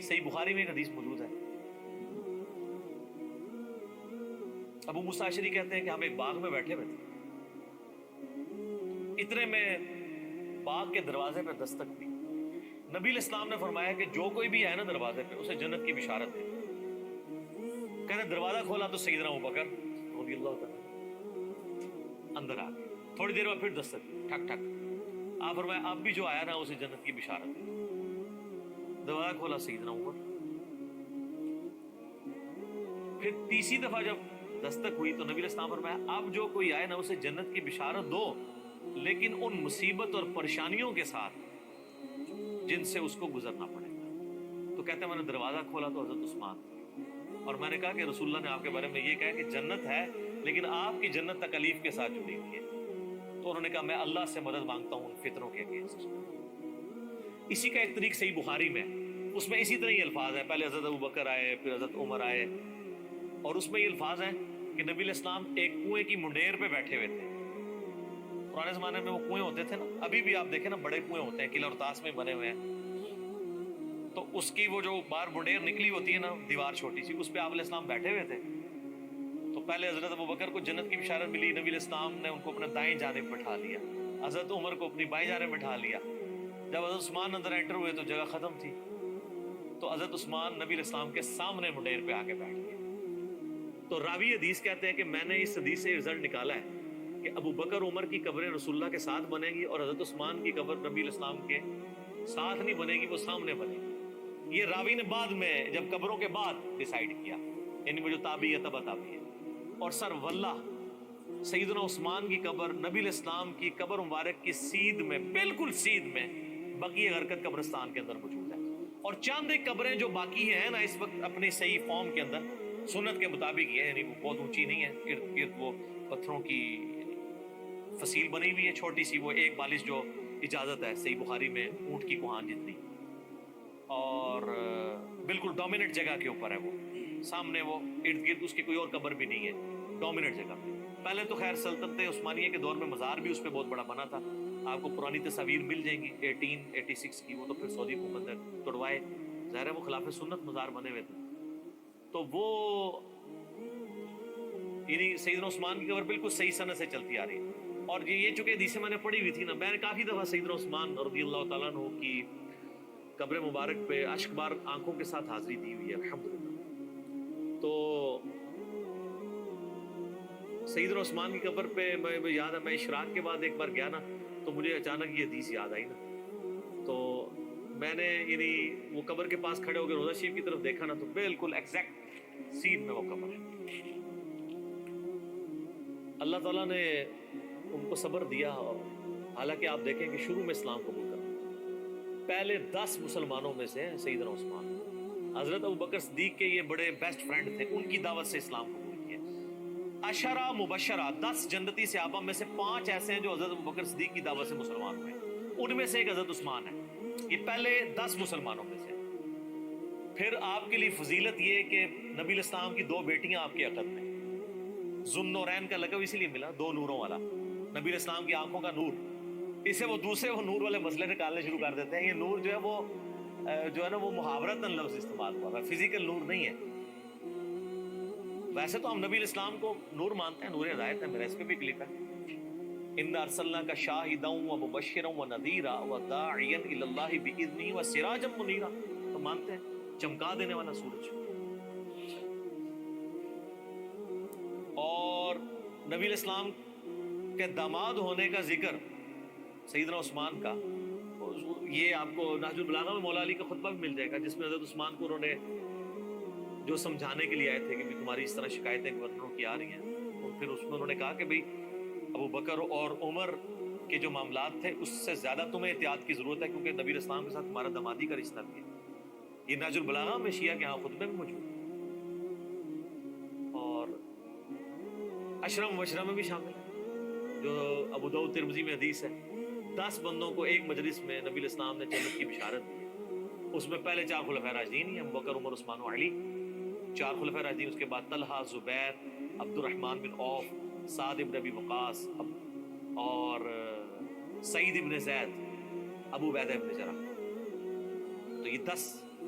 صحیح بخاری میں ایک حدیث موجود ہے، ابو موسیٰ اشعری کہتے ہیں کہ ہم ایک باغ میں بیٹھے ہوئے تھے، اتنے میں باغ کے دروازے پہ دستک دی۔ نبی علیہ السلام نے فرمایا کہ جو کوئی بھی ہے نا دروازے پہ اسے جنت کی بشارت دے۔ کہتے دروازہ کھولا تو سیدنا ابوبکر رضی اللہ تعالیٰ اندر آ گئے۔ تھوڑی دیر بعد پھر دستک دی، ٹھک ٹھک۔ آپ فرمایا اب بھی جو آیا نا اسے جنت کی بشارت دے۔ دروازہ کھولا سیدنا عمر۔ پھر تیسری دفعہ جب دستک ہوئی تو نبی علیہ السلام فرمایا اب جو کوئی آئے نا اسے جنت کی بشارت دو، لیکن ان مصیبت اور پریشانیوں کے ساتھ جن سے اس کو گزرنا پڑے گا۔ تو کہتے ہیں میں نے دروازہ کھولا تو حضرت عثمان، اور میں نے کہا کہ رسول اللہ نے آپ کے بارے میں یہ کہا کہ جنت ہے لیکن آپ کی جنت تکلیف کے ساتھ جڑی ہوئی ہے۔ تو انہوں نے کہا میں اللہ سے مدد مانگتا ہوں ان فتنوں کے اگینسٹ۔ اسی کا ایک طریق صحیح بخاری میں، اس میں اسی طرح یہ الفاظ ہیں، پہلے حضرت ابوبکر آئے پھر حضرت عمر آئے، اور اس میں یہ الفاظ ہیں کہ نبی علیہ السلام ایک کنویں کی منڈیر پہ بیٹھے ہوئے تھے۔ پرانے زمانے میں وہ کنویں ہوتے تھے نا، ابھی بھی آپ دیکھیں نا بڑے کنویں ہوتے ہیں، قلعہ اور طاس میں بنے ہوئے ہیں، تو اس کی وہ جو باہر منڈیر نکلی ہوتی ہے نا دیوار چھوٹی سی، اس پہ آپ علیہ السلام بیٹھے ہوئے تھے۔ تو پہلے حضرت ابوبکر کو جنت کی بشارت ملی، نبی علیہ السلام نے ان کو اپنے دائیں جانب بٹھا لیا، حضرت عمر کو اپنی بائیں جانب بٹھا لیا۔ جب حضرت عثمان اندر انٹر ہوئے تو جگہ ختم تھی، تو حضرت عثمان نبی علیہ السلام کے سامنے منڈیر پہ آ کے بیٹھ گئے۔ تو راوی حدیث کہتے ہیں کہ میں نے اس حدیث سے رزلٹ نکالا ہے کہ ابو بکر عمر کی قبریں رسول اللہ کے ساتھ بنے گی اور حضرت عثمان کی قبر نبی علیہ السلام کے ساتھ نہیں بنے گی، وہ سامنے بنے گی۔ یہ راوی نے بعد میں جب قبروں کے بعد ڈیسائیڈ کیا، یعنی وہ جو تابعی ہے تبع تابعی ہے۔ اور سر واللہ سیدنا عثمان کی قبر نبی علیہ السلام کی قبر مبارک کی سیدھ میں، بالکل سیدھ میں بقیع غرقد قبرستان کے اندر موجود ہے۔ اور چند ایک قبریں جو باقی ہیں نا اس وقت اپنی صحیح فارم کے اندر سنت کے مطابق یہ ہے، یعنی وہ بہت اونچی نہیں ہے، ارد گرد وہ پتھروں کی فصیل بنی ہوئی ہے چھوٹی سی، وہ ایک بالش جو اجازت ہے صحیح بخاری میں اونٹ کی کوہان جتنی، اور بالکل ڈومیننٹ جگہ کے اوپر ہے، وہ سامنے وہ ارد گرد اس کی کوئی اور قبر بھی نہیں ہے، ڈومیننٹ جگہ پہ۔ پہلے تو خیر سلطنت عثمانیہ کے دور میں مزار بھی اس پہ بہت بڑا بنا تھا، آپ کو پرانی تصاویر مل جائیں گی 1886 کی، وہ تو پھر سعودی حکومت نے توڑوائے، ظاہر ہے وہ خلاف سنت مزار بنے ہوئے تھے۔ تو وہ یعنی سیدنا عثمان کی قبر بالکل صحیح سنت سے چلتی آ رہی ہے۔ اور یہ چونکہ حدیثیں میں نے پڑھی ہوئی تھی نا، میں نے کافی دفعہ سیدنا عثمان رضی اللہ تعالیٰ عنہ کی قبر مبارک پہ اشک بار آنکھوں کے ساتھ حاضری دی ہوئی ہے الحمدللہ۔ تو سیدنا عثمان کی قبر پہ میں یاد ہے، میں اشراق کے بعد ایک بار گیا نا تو مجھے اچانک یہ حدیث یاد آئی نا، تو میں نے یعنی وہ قبر کے پاس کھڑے ہو کے روضہ شریف کی طرف دیکھا نا تو بالکل ایگزیکٹ سین میں وہ قبر ہے۔ اللہ تعالیٰ نے ان کو صبر دیا، حالانکہ آپ دیکھیں کہ شروع میں اسلام قبول کرنا پہلے 10 مسلمانوں میں سے سیدنا عثمان، حضرت ابوبکر صدیق کے یہ بڑے بیسٹ فرینڈ تھے، ان کی دعوت سے اسلام قبول کیا۔ عشرہ مبشرہ 10 جنتی صحابہ میں سے 5 ایسے ہیں جو حضرت ابوبکر صدیق کی دعوت سے مسلمان ہوئے، ان میں سے ایک حضرت عثمان ہے۔ یہ پہلے 10 مسلمانوں میں سے۔ پھر آپ کے لیے فضیلت یہ کہ نبی علیہ السلام کی 2 بیٹیاں آپ کے عقد میں، ذوالنورین کا لقب اسی لیے ملا، 2 نوروں والا، نبی علیہ السلام کی آنکھوں کا نور۔ اسے وہ دوسرے وہ نور والے مسئلے نکالنے شروع کر دیتے ہیں۔ یہ نور جو ہے وہ وہ محاورتاً لفظ استعمال ہوا ہے، فزیکل نور نہیں ہے۔ ویسے تو ہم نبی علیہ السلام کو نور مانتے ہیں، نور ہدایت ہے، میرا اس پہ بھی کلپ ہے، اِنَّا أَرْسَلْنَاكَ شَاهِدًا وَمُبَشِّرًا وَنَذِيرًا وَدَاعِيًا إِلَى اللَّهِ بِإِذْنِهِ وَسِرَاجًا مُنِيرًا، تو مانتے ہیں چمکا دینے والا سورج۔ اور نبی علیہ السلام کے داماد ہونے کا ذکر سیدنا عثمان کا، یہ آپ کو نہج البلاغہ میں مولا علی کا خطبہ بھی مل جائے گا، جس میں حضرت عثمان کو انہوں نے جو سمجھانے کے لیے آئے تھے کہ تمہاری اس طرح شکایتیں گورنروں کی آ رہی ہیں، اور پھر اس میں انہوں نے کہا کہ بھئی ابو بکر اور عمر کے جو معاملات تھے اس سے زیادہ تمہیں احتیاط کی ضرورت ہے، کیونکہ نبی علیہ السلام کے ساتھ تمہارا دامادی کا رشتہ بھی ہے۔ یہ نہج البلاغہ میں شیعہ کے ہاں خطبے میں موجود ہے، اور عشرہ مبشرہ میں بھی شامل ہے، جو ابو داؤد ترمذی میں حدیث ہے، 10 بندوں کو ایک مجلس میں نبی علیہ السلام نے جنت کی بشارت دی۔ اس میں پہلے 4 خلفائے راشدین ہیں، ابو بکر، عمر، عثمان و علی، 4 خلفائے راشدین، اس کے بعد طلحہ، زبیر، عبد الرحمن بن عوف، سعد بن ابی وقاص اور سعید بن زید، ابو عبیدہ بن جرح۔ تو یہ 10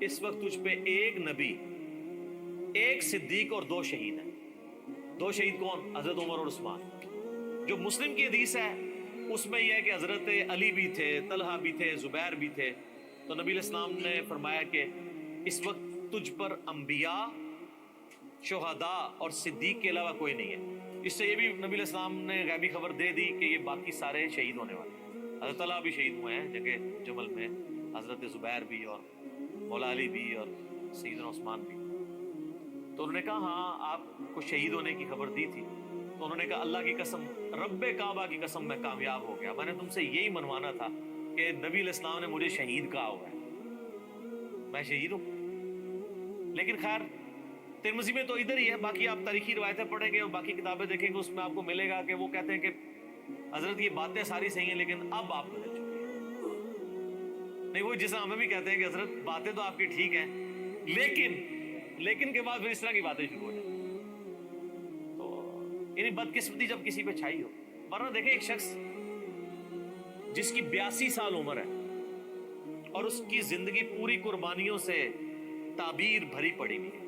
اس وقت تجھ پہ ایک نبی، ایک صدیق اور دو شہید ہیں۔ دو شہید کون؟ حضرت عمر اور عثمان۔ جو مسلم کی حدیث ہے اس میں یہ ہے کہ حضرت علی بھی تھے، طلحہ بھی تھے، زبیر بھی تھے۔ تو نبی علیہ السلام نے فرمایا کہ اس وقت تجھ پر انبیاء، شہداء اور صدیق کے علاوہ کوئی نہیں ہے۔ اس سے یہ بھی نبی علیہ السلام نے غیبی خبر دے دی کہ یہ باقی سارے شہید ہونے والے ہیں۔ حضرت طلحہ بھی شہید ہوئے ہیں جنگ جمل میں، حضرت زبیر بھی اور مولا علی بھی اور سیدنا عثمان بھی۔ تو انہوں نے کہا ہاں آپ کو شہید ہونے کی خبر دی تھی۔ تو انہوں نے کہا اللہ کی قسم، رب کعبہ کی قسم، میں کامیاب ہو گیا۔ میں نے تم سے یہی منوانا تھا کہ نبی علیہ السلام نے مجھے شہید کہا ہوا ہے، میں شہید ہوں۔ لیکن خیر ترمذی میں تو ادھر ہی ہے، باقی آپ تاریخی روایتیں پڑھیں گے اور باقی کتابیں دیکھیں گے، اس میں آپ کو ملے گا کہ وہ کہتے ہیں کہ حضرت یہ باتیں ساری صحیح ہیں لیکن اب آپ بدل چکے ہیں۔ نہیں، وہ جیسا ہمیں بھی کہتے ہیں کہ حضرت باتیں تو آپ کی ٹھیک ہیں لیکن کے بعد پھر اس طرح کی باتیں شروع ہو جائیں۔ تو یعنی بدقسمتی جب کسی پہ چھائی ہو۔ ورنہ دیکھیں ایک شخص جس کی 82 سال عمر ہے اور اس کی زندگی پوری قربانیوں سے تعبیر بھری پڑی ہوئی ہے،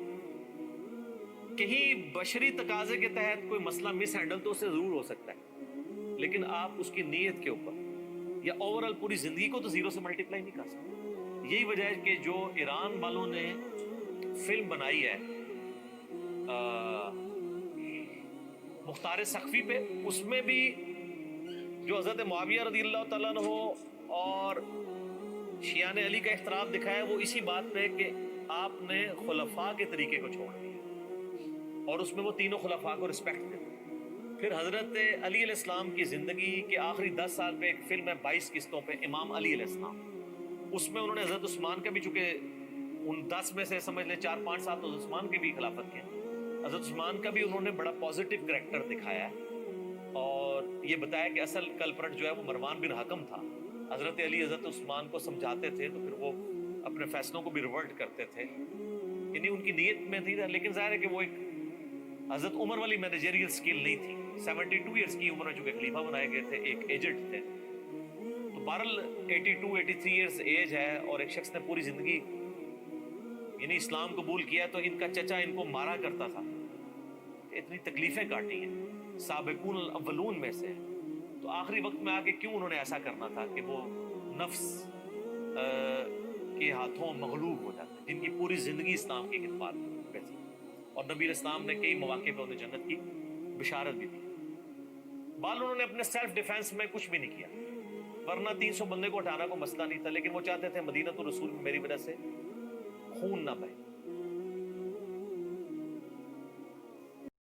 کہیں بشری تقاضے کے تحت کوئی مسئلہ مس ہینڈل تو اس سے ضرور ہو سکتا ہے، لیکن آپ اس کی نیت کے اوپر یا اوورال پوری زندگی کو تو زیرو سے ملٹیپلائی نہیں کر سکتے۔ یہی وجہ ہے کہ جو ایران والوں نے فلم بنائی ہے مختار سقفی پہ، اس میں بھی جو حضرت معاویہ رضی اللہ تعالیٰ عنہ اور شیعان علی کا اختلاف دکھایا وہ اسی بات پہ کہ آپ نے خلفاء کے طریقے کو چھوڑ دیا اور اس میں وہ تینوں خلفاء کو رسپیکٹ دیتے۔ پھر حضرت علی علیہ السلام کی زندگی کے آخری 10 سال پہ ایک فلم ہے 22 قسطوں پہ، امام علی علیہ السلام، اس میں انہوں نے حضرت عثمان کا بھی، چونکہ ان 10 میں سے سمجھ لیں 4-5 سال تو عثمان کی بھی خلافت کے، حضرت عثمان کا بھی انہوں نے بڑا پازیٹیو کریکٹر دکھایا ہے اور یہ بتایا کہ اصل کلپرٹ جو ہے وہ مروان بن حکم تھا۔ حضرت علی حضرت عثمان کو سمجھاتے تھے تو پھر وہ اپنے فیصلوں کو بھی ریورٹ کرتے تھے، یعنی ان کی نیت میں تھی، لیکن ظاہر ہے کہ وہ ایک حضرت عمر والی مینیجریل سکل نہیں تھی۔ 72 ایئرس کی عمر میں چونکہ خلیفہ بنائے گئے تھے، ایک ایجنٹ تھے، تو بہرحال 82-83 ایئرس ایج ہے اور ایک شخص نے پوری زندگی یعنی اسلام قبول کیا، تو ان کا چچا ان کو مارا کرتا تھا، اتنی تکلیفیں کاٹی ہیں، سابقون الاولون میں سے، تو آخری وقت میں آ کے کیوں انہوں نے ایسا کرنا تھا کہ وہ نفس کے ہاتھوں مغلوب ہو جاتے ہیں، جن کی پوری زندگی اسلام کی خدمات پہ تھی اور نبی علیہ السلام نے کئی مواقع پہ انہیں جنت کی بشارت بھی دی۔ بال انہوں نے اپنے سیلف ڈیفenس میں کچھ بھی نہیں کیا، ورنہ 300 بندے کو ہٹانا کوئی مسئلہ نہیں تھا، لیکن وہ چاہتے تھے مدینہ الرسول میں میری وجہ سے خون نہ بہے۔